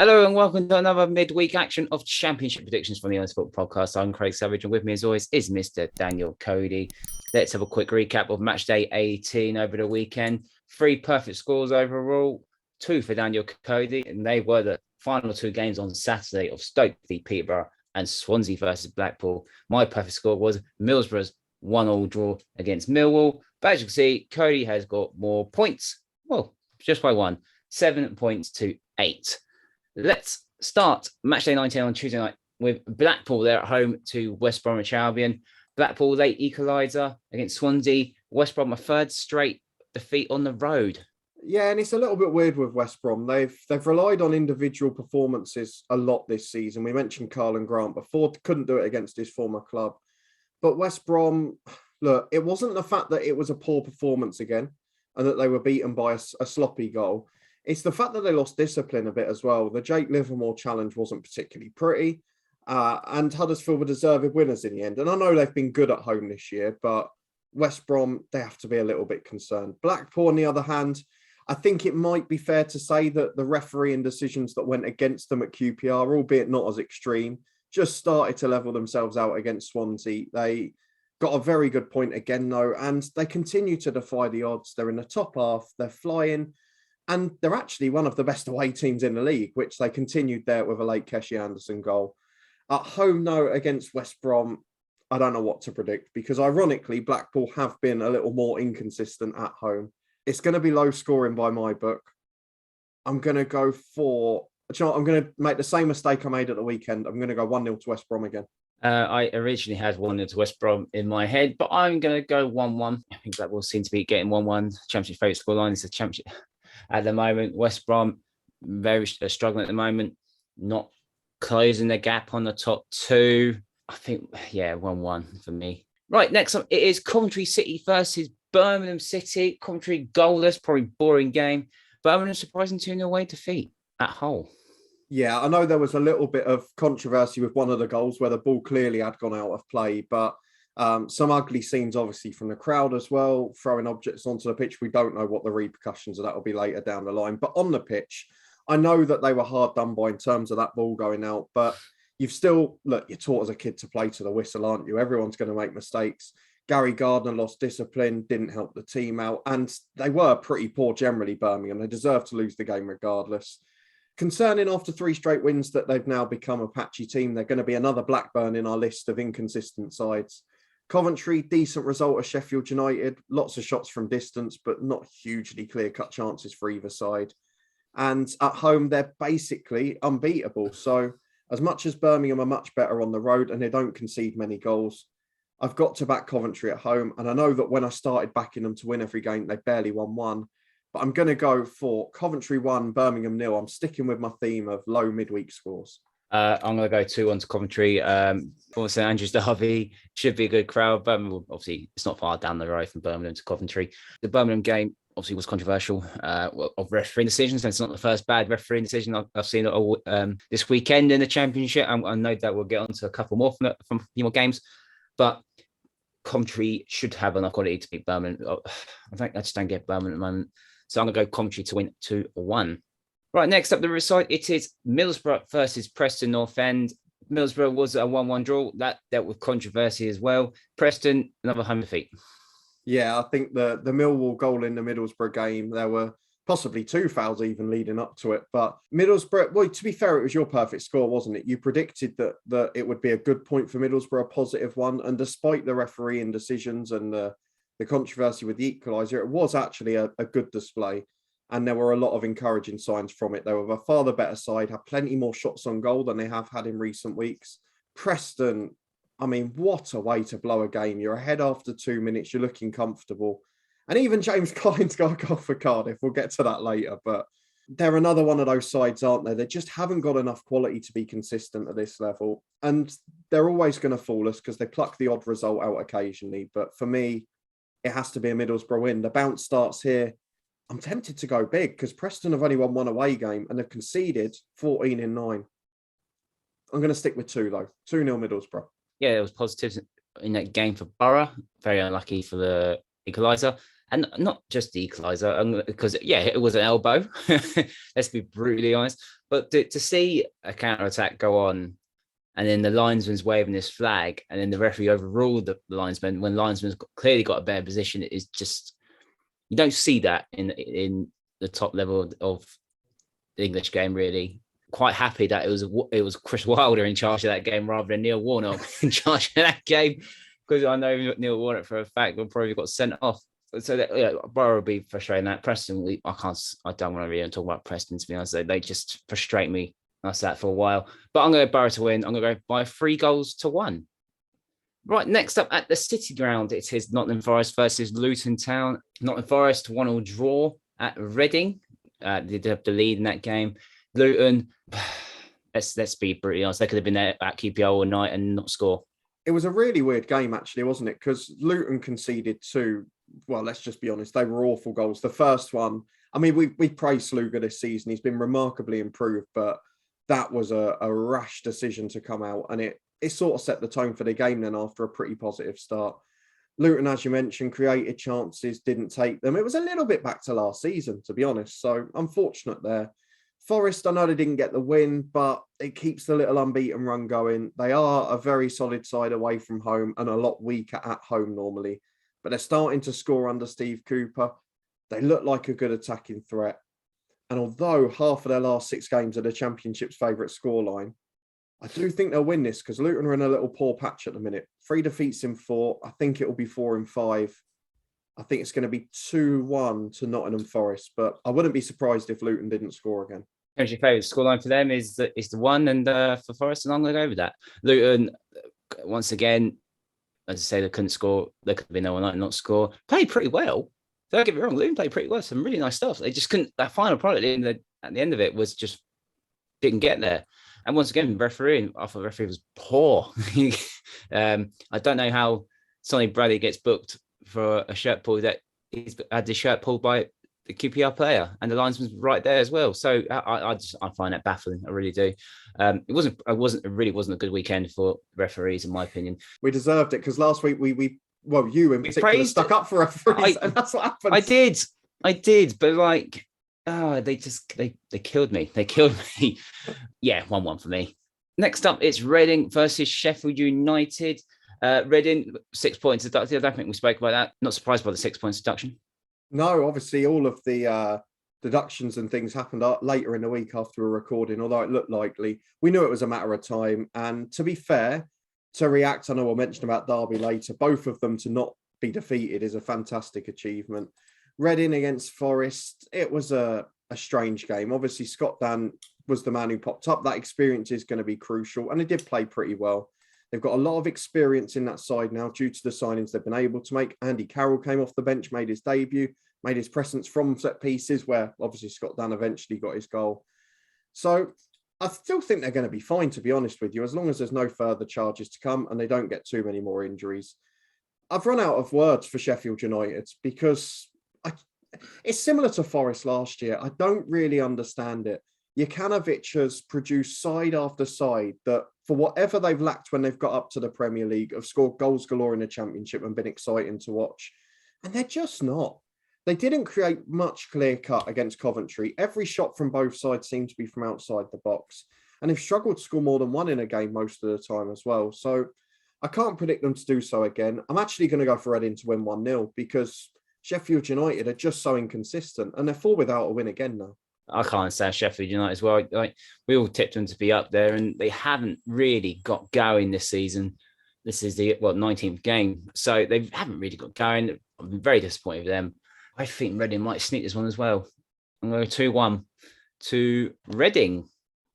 Hello and welcome to another midweek action of Championship predictions from the Honest Football Podcast. I'm Craig Savage and with me as always is Mr. Daniel Cody. Let's have a quick recap of matchday 18 over the weekend. 3 perfect scores overall, 2 for Daniel Cody, and they were the final 2 games on Saturday of Stoke v Peterborough and Swansea versus Blackpool. My perfect score was Middlesbrough's 1-1 draw against Millwall. But as you can see, Cody has got more points. Well, just by 1, 7 points to 8. Let's start matchday 19 on Tuesday night with Blackpool there at home to West Bromwich Albion. Blackpool late equaliser against Swansea. West Brom a third straight defeat on the road. Yeah, and it's a little bit weird with West Brom. They've relied on individual performances a lot this season. We mentioned Carl Grant before, couldn't do it against his former club. But West Brom, look, it wasn't the fact that it was a poor performance again and that they were beaten by a sloppy goal. It's the fact that they lost discipline a bit as well. The Jake Livermore challenge wasn't particularly pretty, and Huddersfield were deserved winners in the end. And I know they've been good at home this year, but West Brom, they have to be a little bit concerned. Blackpool, on the other hand, I think it might be fair to say that the refereeing decisions that went against them at QPR, albeit not as extreme, just started to level themselves out against Swansea. They got a very good point again, though, and they continue to defy the odds. They're in the top half, they're flying. And they're actually one of the best away teams in the league, which they continued there with a late Keshy Anderson goal. At home, though, against West Brom, I don't know what to predict because, ironically, Blackpool have been a little more inconsistent at home. It's going to be low scoring by my book. I'm going to go for... You know, I'm going to make the same mistake I made at the weekend. I'm going to go 1-0 to West Brom again. I originally had 1-0 to West Brom in my head, but I'm going to go 1-1. I think Blackpool seem to be getting 1-1. Championship favourite scoreline is the Championship. At the moment, West Brom very struggling at the moment, not closing the gap on the top 2. I think, 1-1 for me. Right, next up, it is Coventry City versus Birmingham City. Coventry goalless, probably boring game. Birmingham surprising 2-0 away defeat at Hull. Yeah, I know there was a little bit of controversy with one of the goals where the ball clearly had gone out of play, but some ugly scenes, obviously, from the crowd as well, throwing objects onto the pitch. We don't know what the repercussions of that will be later down the line. But on the pitch, I know that they were hard done by in terms of that ball going out. But you've still, look, you're taught as a kid to play to the whistle, aren't you? Everyone's going to make mistakes. Gary Gardner lost discipline, didn't help the team out. And they were pretty poor generally, Birmingham. They deserved to lose the game regardless. Concerning after 3 straight wins that they've now become a patchy team, they're going to be another Blackburn in our list of inconsistent sides. Coventry, decent result of Sheffield United. Lots of shots from distance, but not hugely clear-cut chances for either side. And at home, they're basically unbeatable. So as much as Birmingham are much better on the road and they don't concede many goals, I've got to back Coventry at home. And I know that when I started backing them to win every game, they barely won 1. But I'm going to go for Coventry 1, Birmingham 0. I'm sticking with my theme of low midweek scores. I'm going to go 2-1 to Coventry. For St Andrews Derby, should be a good crowd. Birmingham, obviously, it's not far down the road from Birmingham to Coventry. The Birmingham game obviously was controversial of refereeing decisions, and it's not the first bad refereeing decision I've seen this weekend in the Championship. I know that we'll get on to a couple more from a few more games, but Coventry should have enough quality to beat Birmingham. I just don't get Birmingham at the moment. So I'm going to go Coventry to win 2-1. Right, next up the result, it is Middlesbrough versus Preston North End. Middlesbrough was a 1-1 draw. That dealt with controversy as well. Preston, another home defeat. Yeah, I think the Millwall goal in the Middlesbrough game, there were possibly 2 fouls even leading up to it. But Middlesbrough, well, to be fair, it was your perfect score, wasn't it? You predicted that it would be a good point for Middlesbrough, a positive one. And despite the refereeing decisions and the controversy with the equaliser, it was actually a good display. And there were a lot of encouraging signs from it. They were a far the better side, had plenty more shots on goal than they have had in recent weeks. Preston, I mean, what a way to blow a game. You're ahead after 2 minutes, you're looking comfortable. And even James Collins got a goal for Cardiff. We'll get to that later. But they're another one of those sides, aren't they? They just haven't got enough quality to be consistent at this level. And they're always going to fool us because they pluck the odd result out occasionally. But for me, it has to be a Middlesbrough win. The bounce starts here. I'm tempted to go big because Preston have only won 1 away game and they've conceded 14 in 9. I'm going to stick with 2, though. 2-0 Middlesbrough. Yeah, there was positives in that game for Borough. Very unlucky for the equaliser. And not just the equaliser, because, it was an elbow. Let's be brutally honest. But to see a counter-attack go on, and then the linesman's waving this flag, and then the referee overruled the linesman when linesman's clearly got a better position, it is just, you don't see that in the top level of the English game, really. Quite happy that it was Chris Wilder in charge of that game rather than Neil Warnock in charge of that game, because I know Neil Warnock for a fact will probably got sent off. So Borough will be frustrating that. Preston, I don't want to really talk about Preston, to be honest. They just frustrate me. That's that for a while. But I'm going to Borough to win. I'm going to go by 3-1. Right, next up at the City Ground, it is Nottingham Forest versus Luton Town. Nottingham Forest 1-1 draw at Reading. They did have the lead in that game. Luton, let's be brutally honest, they could have been there at QPR all night and not score. It was a really weird game, actually, wasn't it? Because Luton conceded two, well, let's just be honest, they were awful goals. The first one, I mean, we praised Sluga this season. He's been remarkably improved, but that was a rash decision to come out, and it sort of set the tone for the game then after a pretty positive start. Luton, as you mentioned, created chances, didn't take them. It was a little bit back to last season, to be honest, so unfortunate there. Forest, I know they didn't get the win, but it keeps the little unbeaten run going. They are a very solid side away from home and a lot weaker at home normally, but they're starting to score under Steve Cooper. They look like a good attacking threat. And although half of their last 6 games are the Championship's favourite scoreline, I do think they'll win this because Luton are in a little poor patch at the minute. 3 defeats in 4. I think it will be 4 in 5. I think it's going to be 2-1 to Nottingham Forest, but I wouldn't be surprised if Luton didn't score again. Who's your favourite scoreline for them is the 1, and for Forest, and I'm going to go with that. Luton, once again, as I say, they couldn't score. They could have been 0-9 and not score. Played pretty well. Don't get me wrong, Luton played pretty well. Some really nice stuff. They just couldn't. That final product at the end of it was just didn't get there. And once again, refereeing, I thought the referee was poor. I don't know how Sonny Bradley gets booked for a shirt pull that he's had the shirt pulled by the QPR player, and the linesman's right there as well. So I find that baffling. I really do. It really wasn't a good weekend for referees, in my opinion. We deserved it because last week you in particular stuck up for referees, and that's what happened. I did, but they killed me. They killed me. Yeah, 1-1 for me. Next up, it's Reading versus Sheffield United. Reading, 6 points deducted. I don't think we spoke about that. Not surprised by the 6 points deduction. No, obviously all of the deductions and things happened later in the week after we were recording, although it looked likely. We knew it was a matter of time. And to be fair, to react, I know we'll mention about Derby later, both of them to not be defeated is a fantastic achievement. Reading against Forest, it was a strange game. Obviously, Scott Dan was the man who popped up. That experience is going to be crucial, and they did play pretty well. They've got a lot of experience in that side now due to the signings they've been able to make. Andy Carroll came off the bench, made his debut, made his presence from set pieces where obviously Scott Dan eventually got his goal. So I still think they're going to be fine, to be honest with you, as long as there's no further charges to come and they don't get too many more injuries. I've run out of words for Sheffield United because it's similar to Forest last year. I don't really understand it. Jokanovic has produced side after side that, for whatever they've lacked when they've got up to the Premier League, have scored goals galore in the Championship and been exciting to watch. And they're just not. They didn't create much clear cut against Coventry. Every shot from both sides seemed to be from outside the box. And they've struggled to score more than one in a game most of the time as well. So I can't predict them to do so again. I'm actually going to go for Reading to win 1-0 because Sheffield United are just so inconsistent and they're 4 without a win again now. I can't stand Sheffield United as well. We all tipped them to be up there, and they haven't really got going this season. This is the 19th game, so they haven't really got going. I'm very disappointed with them. I think Reading might sneak this one as well. I'm going to go 2-1 to Reading.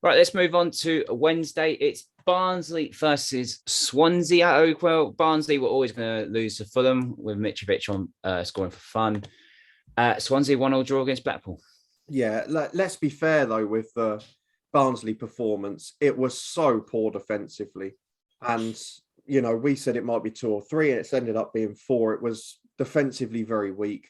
Right, let's move on to Wednesday. It's Barnsley versus Swansea at Oakwell. Barnsley were always going to lose to Fulham with Mitrovic on scoring for fun. Swansea 1-0 draw against Blackpool. Yeah, let's be fair, though, with the Barnsley performance. It was so poor defensively. And, we said it might be 2 or 3, and it's ended up being 4. It was defensively very weak.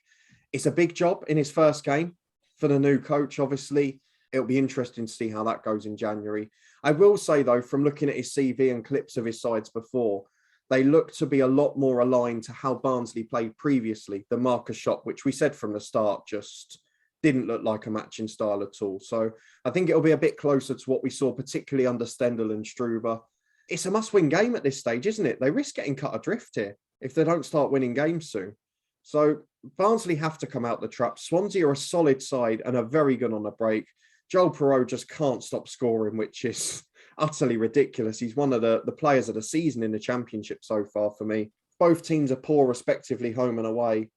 It's a big job in his first game for the new coach, obviously. It'll be interesting to see how that goes in January. I will say, though, from looking at his CV and clips of his sides before, they look to be a lot more aligned to how Barnsley played previously. The Marcus shot, which we said from the start, just didn't look like a matching style at all. So I think it'll be a bit closer to what we saw, particularly under Stendhal and Struber. It's a must-win game at this stage, isn't it? They risk getting cut adrift here if they don't start winning games soon. So Barnsley have to come out the trap. Swansea are a solid side and are very good on the break. Joel Perreault just can't stop scoring, which is utterly ridiculous. He's one of the players of the season in the Championship so far for me. Both teams are poor, respectively, home and away.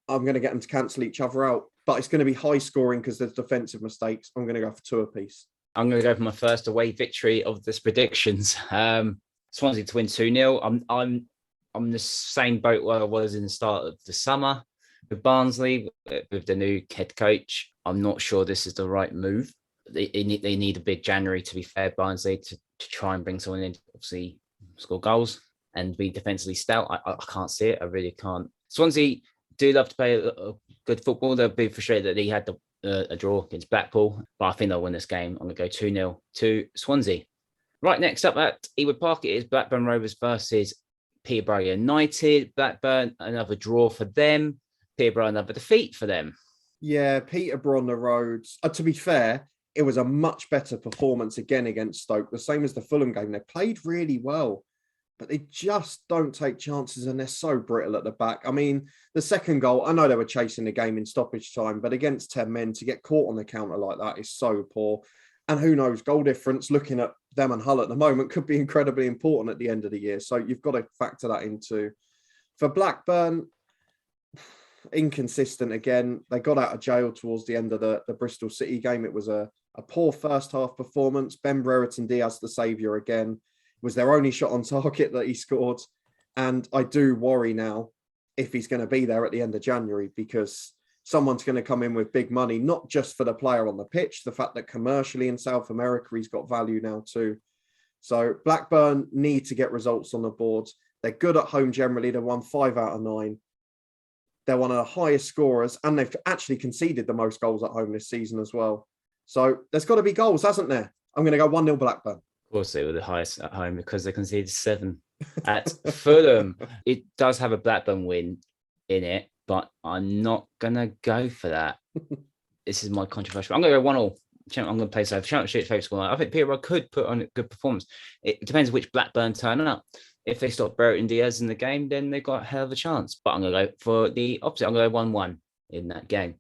I'm going to get them to cancel each other out, but it's going to be high scoring because there's defensive mistakes. I'm going to go for 2 apiece. I'm going to go for my first away victory of this predictions. Swansea to win 2-0. I'm the same boat where I was in the start of the summer with Barnsley, with the new head coach. I'm not sure this is the right move. They need a big January, to be fair, Barnsley, to try and bring someone in to obviously score goals and be defensively stout. I can't see it. I really can't. Swansea do love to play a good football. They'll be frustrated that he had a draw against Blackpool, but I think they'll win this game. I'm going to go 2-0 to Swansea. Right, next up at Ewood Park, it is Blackburn Rovers versus Peterborough United. Blackburn, another draw for them. Peterborough, another defeat for them. Yeah, Peterborough on the roads. To be fair, it was a much better performance again against Stoke, the same as the Fulham game. They played really well, but they just don't take chances and they're so brittle at the back. I mean, the second goal, I know they were chasing the game in stoppage time, but against 10 men, to get caught on the counter like that is so poor. And who knows, goal difference, looking at them and Hull at the moment, could be incredibly important at the end of the year. So you've got to factor that into. For Blackburn, inconsistent again. They got out of jail towards the end of the Bristol City game. It was a poor first half performance. Ben Brereton Diaz, the saviour again, was their only shot on target that he scored. And I do worry now if he's going to be there at the end of January, because someone's going to come in with big money, not just for the player on the pitch, the fact that commercially in South America, he's got value now too. So Blackburn need to get results on the board. They're good at home generally. They won 5 out of 9. They're one of the highest scorers, and they've actually conceded the most goals at home this season as well. So there's got to be goals, hasn't there? I'm going to go 1-0 Blackburn. Of course, they were the highest at home because they conceded 7 at Fulham. It does have a Blackburn win in it, but I'm not going to go for that. This is my controversial. I'm going to go 1-1. I'm going to play safe. Championship favourite score. I think Peterborough could put on a good performance. It depends which Blackburn turn up. If they stop Brereton Diaz in the game, then they've got a hell of a chance. But I'm going to go for the opposite. I'm going to go 1-1 in that game.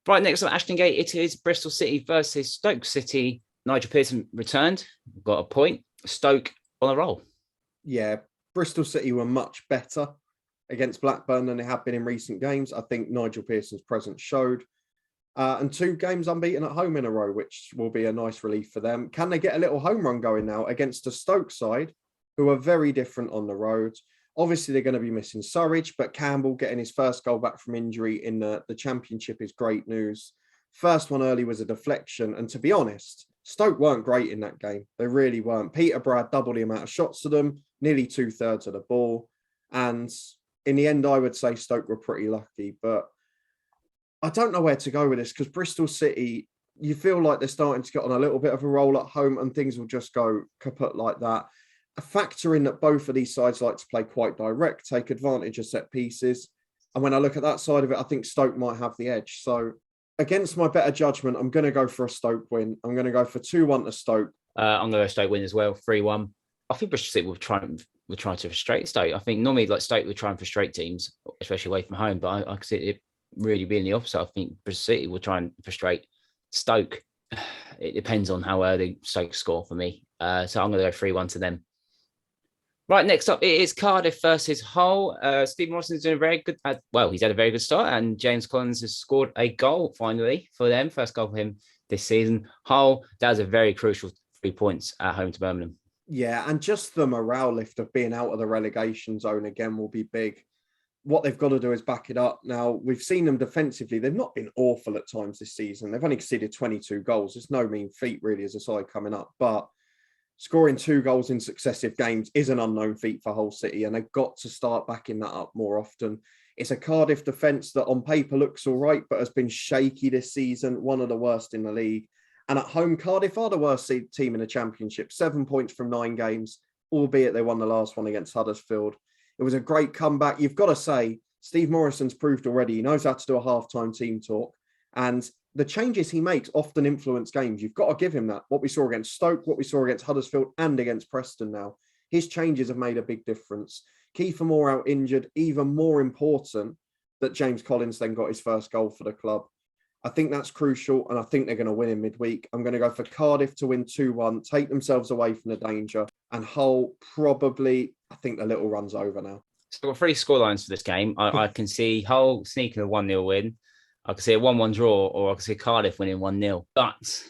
Right, next up, Ashton Gate. It is Bristol City versus Stoke City. Nigel Pearson returned, got a point. Stoke on a roll. Yeah, Bristol City were much better against Blackburn than they have been in recent games. I think Nigel Pearson's presence showed. And 2 games unbeaten at home in a row, which will be a nice relief for them. Can they get a little home run going now against a Stoke side who are very different on the road? Obviously, they're going to be missing Surridge, but Campbell getting his first goal back from injury in the Championship is great news. First one early was a deflection. And to be honest, Stoke weren't great in that game. They really weren't. Peterborough had double the amount of shots to them, nearly 2/3 of the ball. And in the end, I would say Stoke were pretty lucky. But I don't know where to go with this, because Bristol City, you feel like they're starting to get on a little bit of a roll at home and things will just go kaput like that. A factor in that both of these sides like to play quite direct, take advantage of set pieces. And when I look at that side of it, I think Stoke might have the edge. So against my better judgment, I'm going to go for a Stoke win. I'm going to go for 2-1 to Stoke. I'm going to go Stoke win as well, 3-1. I think Bristol City will try to frustrate Stoke. I think normally like Stoke would try and frustrate teams, especially away from home. But I can see it really being the opposite. I think Bristol City will try and frustrate Stoke. It depends on how early Stoke score for me. So I'm going to go 3-1 to them. Right, next up, it is Cardiff versus Hull. Steve Morrison's doing a very good, he's had a very good start, and James Collins has scored a goal finally for them. First goal for him this season. Hull, that was a very crucial 3 points at home to Birmingham. Yeah, and just the morale lift of being out of the relegation zone again will be big. What they've got to do is back it up. Now, we've seen them defensively. They've not been awful at times this season. They've only conceded 22 goals. It's no mean feat, really, as a side coming up. But scoring 2 goals in successive games is an unknown feat for Hull City, and they've got to start backing that up more often. It's a Cardiff defence that on paper looks all right, but has been shaky this season, one of the worst in the league. And at home, Cardiff are the worst team in the Championship, 7 points from 9 games. albeit they won the last one against Huddersfield. It was a great comeback. You've got to say, Steve Morrison's proved already he knows how to do a halftime team talk. And the changes he makes often influence games. You've got to give him that. What we saw against Stoke, what we saw against Huddersfield and against Preston now. His changes have made a big difference. Kiefer Moore out injured, even more important that James Collins then got his first goal for the club. I think that's crucial, and I think they're going to win in midweek. I'm going to go for Cardiff to win 2-1, take themselves away from the danger, and Hull probably, I think the little run's over now. So I've got 3 scorelines for this game. I can see Hull sneaking a 1-0 win. I can see a 1-1 draw, or I can see Cardiff winning 1-0. But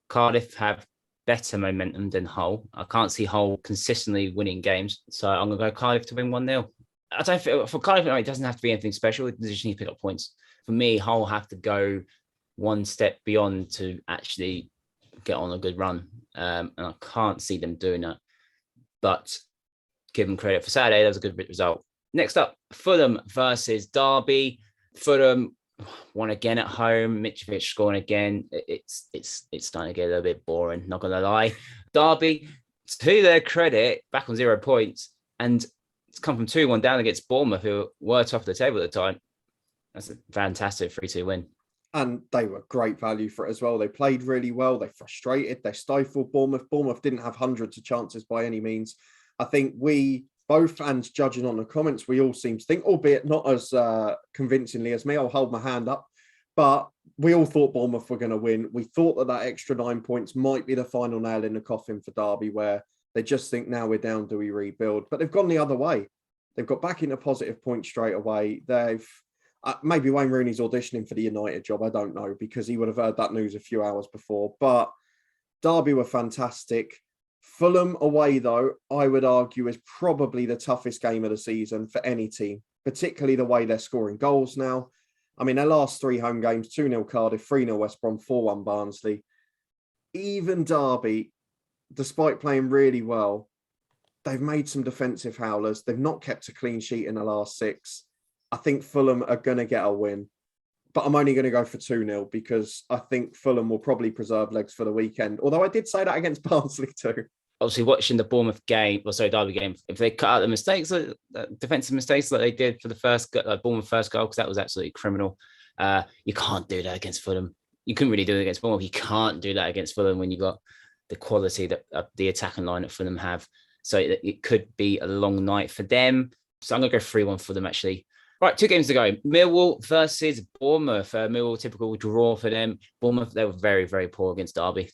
Cardiff have better momentum than Hull. I can't see Hull consistently winning games. So I'm going to go Cardiff to win 1-0. I don't feel, for Cardiff, it doesn't have to be anything special. They just need to pick up points. For me, Hull have to go one step beyond to actually get on a good run. And I can't see them doing that. But give them credit for Saturday. That was a good result. Next up, Fulham versus Derby. Fulham won again at home. Mitrovic scoring again. It's starting to get a little bit boring, not going to lie. Derby, to their credit, back on 0 points. And it's come from 2-1 down against Bournemouth, who were top of the table at the time. That's a fantastic 3-2 win. And they were great value for it as well. They played really well. They frustrated. They stifled Bournemouth. Bournemouth didn't have hundreds of chances by any means. I think we, both fans judging on the comments, we all seem to think, albeit not as convincingly as me, I'll hold my hand up, but we all thought Bournemouth were going to win. We thought that extra 9 points might be the final nail in the coffin for Derby, where they just think, now we're down, do we rebuild? But they've gone the other way. They've got back into positive points straight away. They've maybe Wayne Rooney's auditioning for the United job. I don't know, because he would have heard that news a few hours before. But Derby were fantastic. Fulham away, though, I would argue is probably the toughest game of the season for any team, particularly the way they're scoring goals now. I mean, their last 3 home games, 2-0 Cardiff, 3-0 West Brom, 4-1 Barnsley. Even Derby, despite playing really well, they've made some defensive howlers. They've not kept a clean sheet in the last 6. I think Fulham are going to get a win, but I'm only going to go for 2-0 because I think Fulham will probably preserve legs for the weekend. Although I did say that against Barnsley too. Obviously, watching the Bournemouth game, Derby game, if they cut out the mistakes, defensive mistakes like they did for the Bournemouth first goal, because that was absolutely criminal. You can't do that against Fulham. You couldn't really do it against Bournemouth. You can't do that against Fulham when you got the quality that the attacking line that Fulham have. So it could be a long night for them. So I'm going to go 3-1 for them, actually. Right, 2 games to go. Millwall versus Bournemouth. Millwall, typical draw for them. Bournemouth, they were very, very poor against Derby.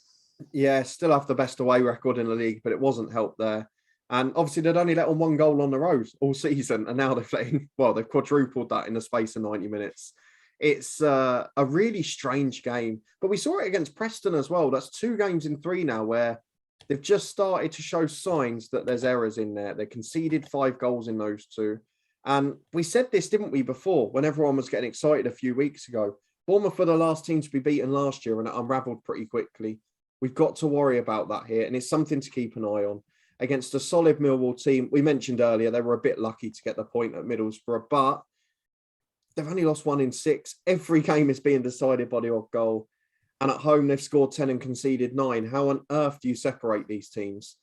Yeah, still have the best away record in the league, but it wasn't helped there. And obviously, they'd only let on 1 goal on the road all season, and now they've quadrupled that in the space of 90 minutes. It's a really strange game, but we saw it against Preston as well. That's 2 games in 3 now where they've just started to show signs that there's errors in there. They conceded 5 goals in those 2. And we said this, didn't we, before, when everyone was getting excited a few weeks ago. Bournemouth were the last team to be beaten last year, and it unravelled pretty quickly. We've got to worry about that here, and it's something to keep an eye on. Against a solid Millwall team, we mentioned earlier, they were a bit lucky to get the point at Middlesbrough, but they've only lost 1 in 6. Every game is being decided by the odd goal. And at home, they've scored 10 and conceded 9. How on earth do you separate these teams?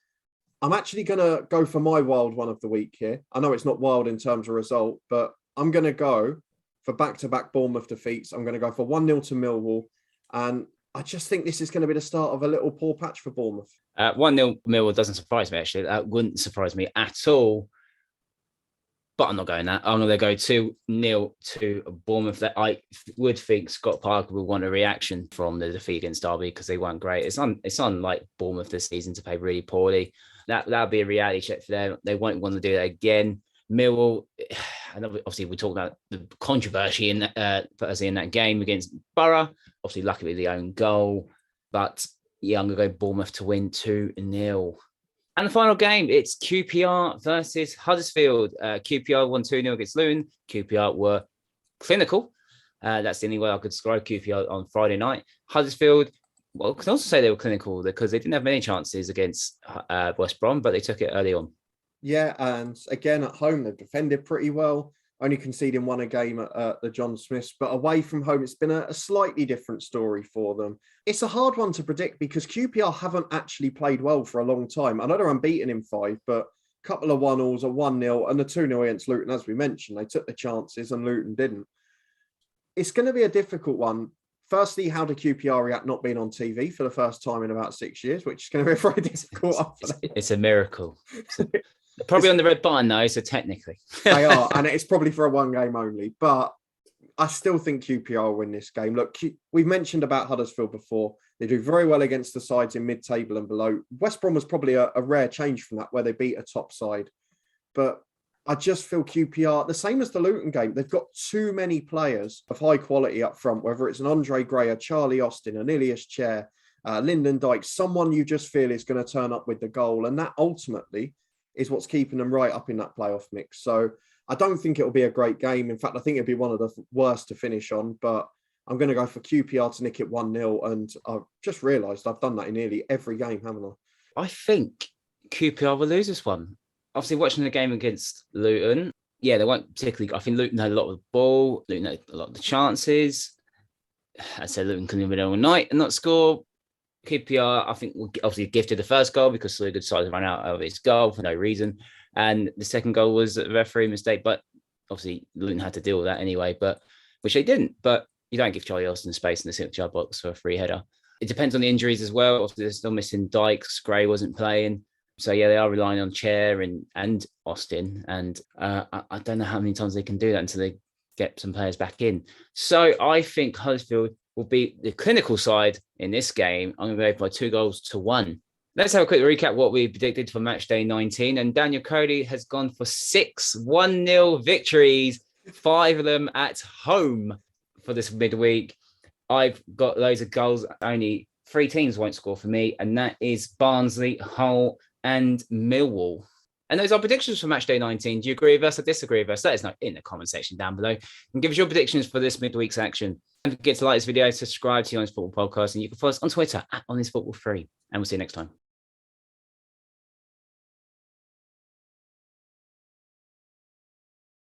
I'm actually going to go for my wild one of the week here. I know it's not wild in terms of result, but I'm going to go for back-to-back Bournemouth defeats. I'm going to go for 1-0 to Millwall. And I just think this is going to be the start of a little poor patch for Bournemouth. 1-0 Millwall doesn't surprise me, actually. That wouldn't surprise me at all. But I'm not going that. I'm going to go 2-0 to Bournemouth. That I would think Scott Parker will want a reaction from the defeat against Derby because they weren't great. It's unlike Bournemouth this season to play really poorly. That'll be a reality check for them. They won't want to do that again. Millwall, and obviously we talked about the controversy in that game against Borough. Obviously, luckily the own goal. But yeah, I'm going to go Bournemouth to win 2-0. And the final game, it's QPR versus Huddersfield. QPR won 2-0 against Luton. QPR were clinical. That's the only way I could describe QPR on Friday night. Huddersfield, well, I can also say they were clinical because they didn't have many chances against West Brom, but they took it early on. Yeah, and again, at home, they've defended pretty well. only conceding one a game at the John Smiths, but away from home, it's been a slightly different story for them. It's a hard one to predict because QPR haven't actually played well for a long time. I know they're unbeaten in 5, but a couple of 1-0s, a 1-0 and a 2-0 against Luton, as we mentioned. They took the chances and Luton didn't. It's going to be a difficult one. Firstly, how do QPR react not being on TV for the first time in about 6 years, which is going to be very difficult. It's a miracle. Probably on the red button though, so technically. They are, and it's probably for a one game only. But I still think QPR will win this game. Look, we've mentioned about Huddersfield before. They do very well against the sides in mid-table and below. West Brom was probably a rare change from that, where they beat a top side. But I just feel QPR, the same as the Luton game, they've got too many players of high quality up front, whether it's an Andre Gray, a Charlie Austin, an Ilias Chair, Lyndon Dykes, someone you just feel is going to turn up with the goal. And that ultimately is what's keeping them right up in that playoff mix. So I don't think it'll be a great game. In fact, I think it'll be one of the worst to finish on, but I'm going to go for QPR to nick it 1-0. And I've just realised I've done that in nearly every game, haven't I? I think QPR will lose this one. Obviously, watching the game against Luton, they weren't particularly. I think Luton had a lot of the ball. Luton had a lot of the chances. I said Luton couldn't win all night and not score. QPR, I think, obviously gifted the first goal because Sluga decided to run out of his goal for no reason. And the second goal was a referee mistake, but obviously Luton had to deal with that anyway, but which they didn't. But you don't give Charlie Austin space in the signature box for a free header. It depends on the injuries as well. Obviously, they're still missing Dykes. Gray wasn't playing. So, they are relying on Chair and Austin. And I don't know how many times they can do that until they get some players back in. So I think Huddersfield will be the clinical side in this game. I'm going to go by 2-1. Let's have a quick recap what we predicted for match day 19. And Daniel Cody has gone for 6 1-0 victories, 5 of them at home for this midweek. I've got loads of goals. Only 3 teams won't score for me, and that is Barnsley, Hull, and Millwall. And those are predictions for match day 19. Do you agree with us or disagree with us? Let us know in the comment section down below and give us your predictions for this midweek's action. Don't forget to like this video, subscribe to the Honest Football Podcast, and you can follow us on Twitter at HonestFootball3. And we'll see you next time.